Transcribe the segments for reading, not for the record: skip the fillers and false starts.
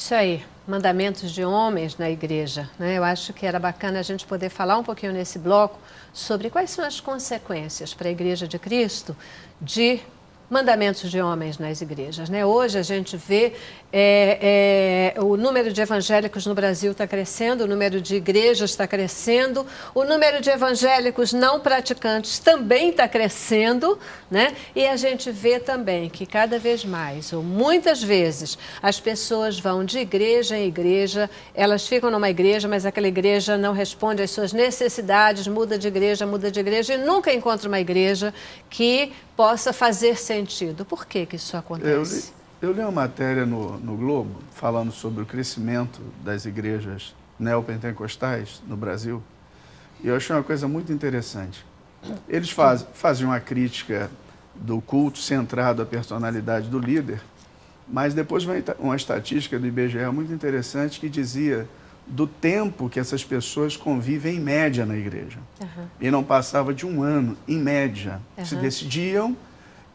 Isso aí, mandamentos de homens na igreja, né? Eu acho que era bacana a gente poder falar um pouquinho nesse bloco sobre quais são as consequências para a Igreja de Cristo de mandamentos de homens nas igrejas, né? Hoje a gente vê o número de evangélicos no Brasil está crescendo, o número de igrejas está crescendo, o número de evangélicos não praticantes também está crescendo, né? E a gente vê também que cada vez mais, ou muitas vezes, as pessoas vão de igreja em igreja, elas ficam numa igreja, mas aquela igreja não responde às suas necessidades, muda de igreja e nunca encontra uma igreja que possa fazer sentido. Por que isso acontece? Eu li uma matéria no Globo falando sobre o crescimento das igrejas neopentecostais no Brasil e eu achei uma coisa muito interessante. Eles faziam uma crítica do culto centrado à personalidade do líder, mas depois uma estatística do IBGE muito interessante que dizia do tempo que essas pessoas convivem em média na igreja. Uhum. E não passava de um ano, em média. Uhum. Se decidiam,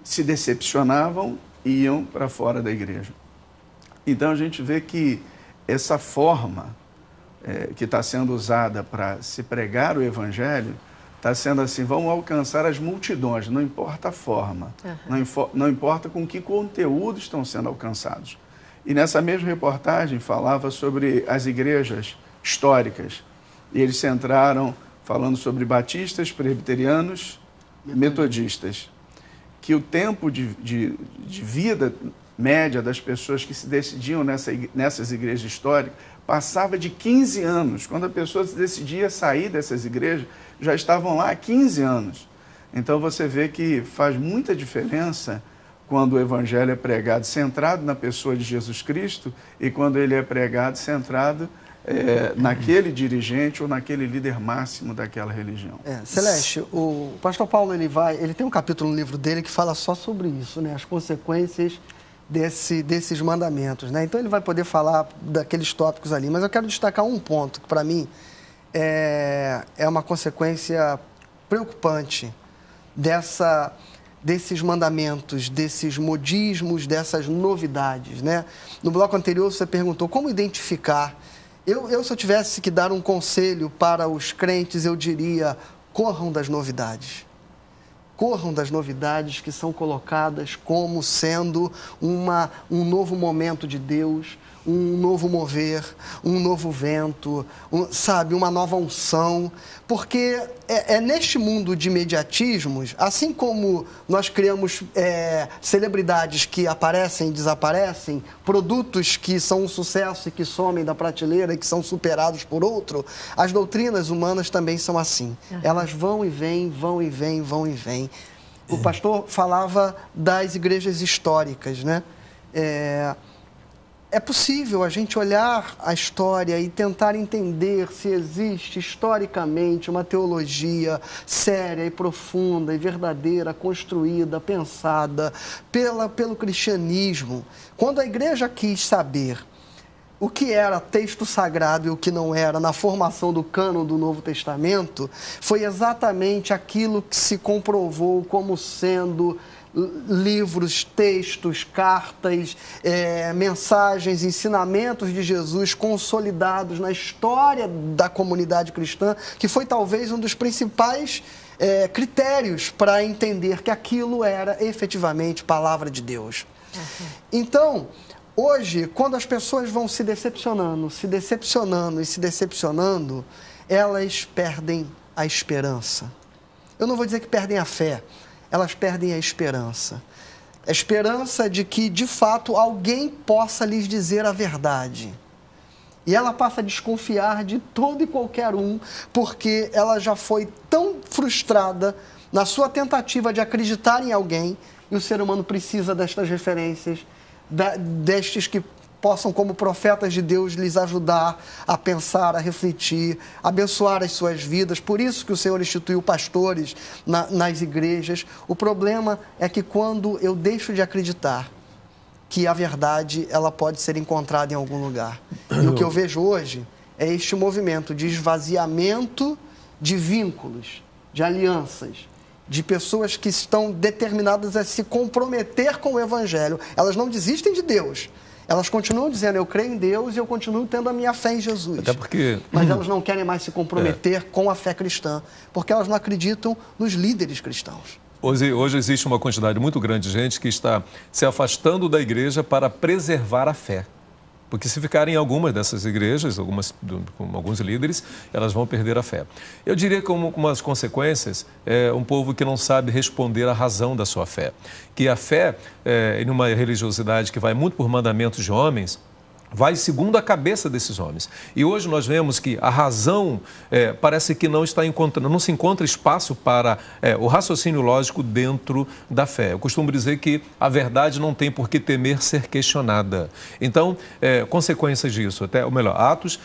se decepcionavam e iam para fora da igreja. Então a gente vê que essa forma que está sendo usada para se pregar o evangelho está sendo assim, vamos alcançar as multidões, não importa a forma, uhum. não importa com que conteúdo estão sendo alcançados. E nessa mesma reportagem falava sobre as igrejas históricas. E eles centraram falando sobre batistas, presbiterianos, metodistas. Que o tempo de vida média das pessoas que se decidiam nessas igrejas históricas passava de 15 anos. Quando a pessoa se decidia sair dessas igrejas, já estavam lá há 15 anos. Então você vê que faz muita diferença quando o evangelho é pregado centrado na pessoa de Jesus Cristo e quando ele é pregado centrado naquele dirigente ou naquele líder máximo daquela religião. Celeste, o pastor Paulo ele tem um capítulo no livro dele que fala só sobre isso, né? As consequências desses mandamentos, né? Então ele vai poder falar daqueles tópicos ali, mas eu quero destacar um ponto que para mim é uma consequência preocupante desses mandamentos, desses modismos, dessas novidades, né? No bloco anterior você perguntou como identificar. Se eu tivesse que dar um conselho para os crentes, eu diria, corram das novidades. Corram das novidades que são colocadas como sendo um novo momento de Deus, um novo mover, um novo vento, uma nova unção, porque é neste mundo de imediatismos, assim como nós criamos celebridades que aparecem e desaparecem, produtos que são um sucesso e que somem da prateleira e que são superados por outro, as doutrinas humanas também são assim. Uhum. Elas vão e vêm, vão e vêm, vão e vêm. O pastor falava das igrejas históricas, né? É possível a gente olhar a história e tentar entender se existe historicamente uma teologia séria e profunda e verdadeira, construída, pensada pelo cristianismo. Quando a igreja quis saber o que era texto sagrado e o que não era na formação do cânon do Novo Testamento, foi exatamente aquilo que se comprovou como sendo livros, textos, cartas, mensagens, ensinamentos de Jesus consolidados na história da comunidade cristã, que foi talvez um dos principais critérios para entender que aquilo era efetivamente palavra de Deus. Uhum. Então, hoje, quando as pessoas vão se decepcionando, elas perdem a esperança. Eu não vou dizer que perdem a fé, elas perdem a esperança. A esperança de que, de fato, alguém possa lhes dizer a verdade. E ela passa a desconfiar de todo e qualquer um, porque ela já foi tão frustrada na sua tentativa de acreditar em alguém, e o ser humano precisa destas referências, destes que possam, como profetas de Deus, lhes ajudar a pensar, a refletir, abençoar as suas vidas. Por isso que o Senhor instituiu pastores nas igrejas. O problema é que quando eu deixo de acreditar que a verdade ela pode ser encontrada em algum lugar. E o que eu vejo hoje é este movimento de esvaziamento de vínculos, de alianças, de pessoas que estão determinadas a se comprometer com o Evangelho. Elas não desistem de Deus. Elas continuam dizendo, eu creio em Deus e eu continuo tendo a minha fé em Jesus. Até porque... Mas elas não querem mais se comprometer com a fé cristã, porque elas não acreditam nos líderes cristãos. Hoje existe uma quantidade muito grande de gente que está se afastando da igreja para preservar a fé. Porque se ficarem em algumas dessas igrejas, com alguns líderes, elas vão perder a fé. Eu diria que como as consequências, é um povo que não sabe responder à razão da sua fé. Que a fé, em uma religiosidade que vai muito por mandamentos de homens, vai segundo a cabeça desses homens. E hoje nós vemos que a razão parece que não se encontra espaço para o raciocínio lógico dentro da fé. Eu costumo dizer que a verdade não tem por que temer ser questionada. Então, consequências disso, Atos,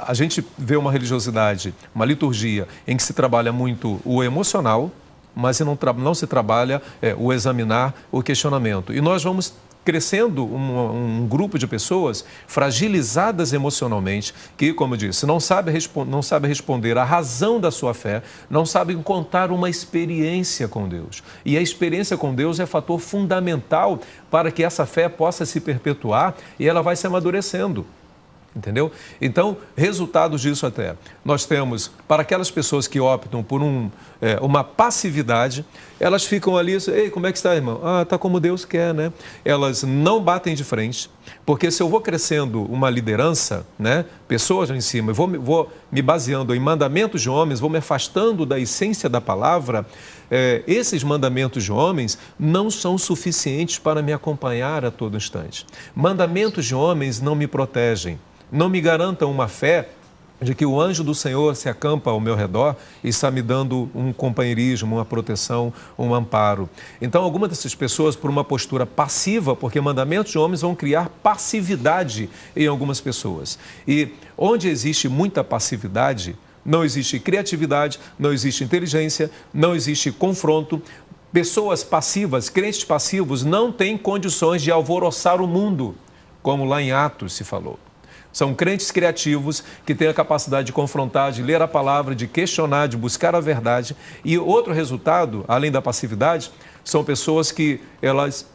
a gente vê uma religiosidade, uma liturgia em que se trabalha muito o emocional, mas não se trabalha o examinar, o questionamento. E nós vamos crescendo um grupo de pessoas fragilizadas emocionalmente, que, como eu disse, não sabe responder à razão da sua fé, não sabem contar uma experiência com Deus. E a experiência com Deus é fator fundamental para que essa fé possa se perpetuar e ela vai se amadurecendo. Entendeu? Então, resultados disso nós temos, para aquelas pessoas que optam por uma passividade, elas ficam ali, ei, como é que está, irmão? Ah, está como Deus quer, né? Elas não batem de frente, porque se eu vou crescendo uma liderança, né, pessoas lá em cima, eu vou me baseando em mandamentos de homens, vou me afastando da essência da palavra, esses mandamentos de homens não são suficientes para me acompanhar a todo instante. Mandamentos de homens não me protegem. Não me garantam uma fé de que o anjo do Senhor se acampa ao meu redor e está me dando um companheirismo, uma proteção, um amparo. Então, algumas dessas pessoas, por uma postura passiva, porque mandamentos de homens vão criar passividade em algumas pessoas. E onde existe muita passividade, não existe criatividade, não existe inteligência, não existe confronto. Pessoas passivas, crentes passivos, não têm condições de alvoroçar o mundo, como lá em Atos se falou. São crentes criativos que têm a capacidade de confrontar, de ler a palavra, de questionar, de buscar a verdade. E outro resultado, além da passividade, são pessoas que elas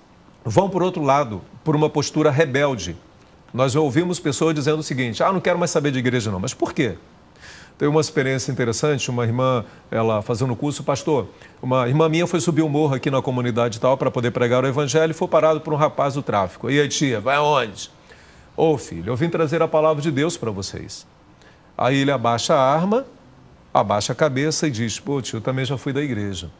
vão por outro lado, por uma postura rebelde. Nós ouvimos pessoas dizendo o seguinte, não quero mais saber de igreja não. Mas por quê? Tem uma experiência interessante, uma irmã, ela fazendo curso, pastor, uma irmã minha foi subir um morro aqui na comunidade e tal para poder pregar o evangelho e foi parado por um rapaz do tráfico. E aí, tia, vai aonde? Ô filho, eu vim trazer a palavra de Deus para vocês. Aí ele abaixa a arma, abaixa a cabeça e diz, pô tio, eu também já fui da igreja.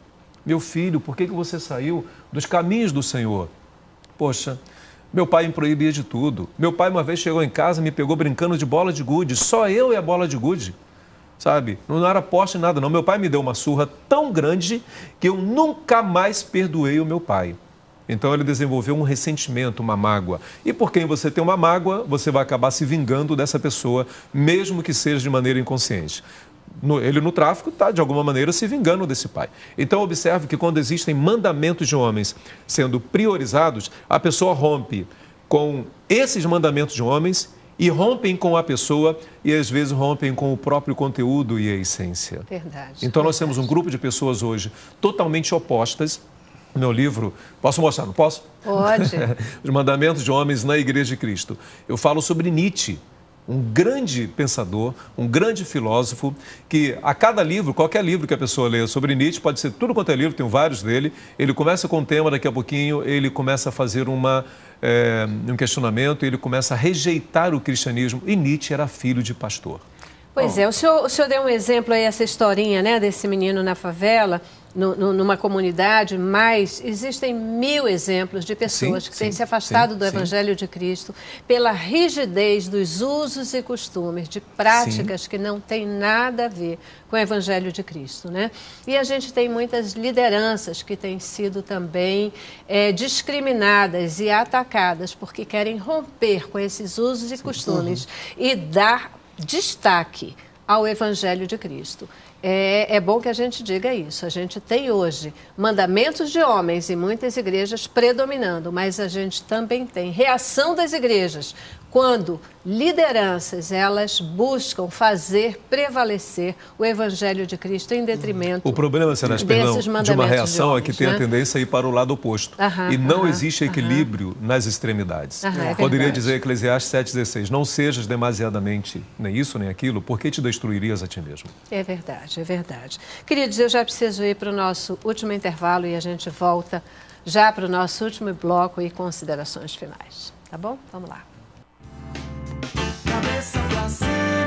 Meu filho, por que você saiu dos caminhos do Senhor? Poxa, meu pai me proibia de tudo. Meu pai uma vez chegou em casa e me pegou brincando de bola de gude. Só eu e a bola de gude. Sabe? Não era poste nada não. Meu pai me deu uma surra tão grande que eu nunca mais perdoei o meu pai. Então ele desenvolveu um ressentimento, uma mágoa. E por quem você tem uma mágoa, você vai acabar se vingando dessa pessoa, mesmo que seja de maneira inconsciente. Ele no tráfico está, de alguma maneira, se vingando desse pai. Então observe que quando existem mandamentos de homens sendo priorizados, a pessoa rompe com esses mandamentos de homens e rompem com a pessoa e às vezes rompem com o próprio conteúdo e a essência. Verdade. Então nós temos um grupo de pessoas hoje totalmente opostas. Meu livro, posso mostrar, não posso? Pode. Os Mandamentos de Homens na Igreja de Cristo. Eu falo sobre Nietzsche, um grande pensador, um grande filósofo, que a cada livro, qualquer livro que a pessoa leia sobre Nietzsche, pode ser tudo quanto é livro, tem vários dele, ele começa com um tema, daqui a pouquinho ele começa a fazer um questionamento, ele começa a rejeitar o cristianismo, e Nietzsche era filho de pastor. Pois é, o senhor deu um exemplo aí, essa historinha, né, desse menino na favela, numa comunidade, mas existem 1000 exemplos de pessoas que têm se afastado do Evangelho de Cristo pela rigidez dos usos e costumes, de práticas que não têm nada a ver com o Evangelho de Cristo, né? E a gente tem muitas lideranças que têm sido também discriminadas e atacadas porque querem romper com esses usos e costumes e dar destaque ao Evangelho de Cristo. É bom que a gente diga isso. A gente tem hoje mandamentos de homens em muitas igrejas predominando, mas a gente também tem reação das igrejas quando lideranças elas buscam fazer prevalecer o Evangelho de Cristo em detrimento o problema, senhora, desses mandamentos de uma reação de homens, é que tem a tendência a ir para o lado oposto. E não existe equilíbrio nas extremidades. Poderia dizer Eclesiastes 7,16, não sejas demasiadamente nem isso nem aquilo, porque te destruirias a ti mesmo. É verdade, é verdade. Queridos, eu já preciso ir para o nosso último intervalo e a gente volta já para o nosso último bloco e considerações finais. Tá bom? Vamos lá. Cabeça pra cima.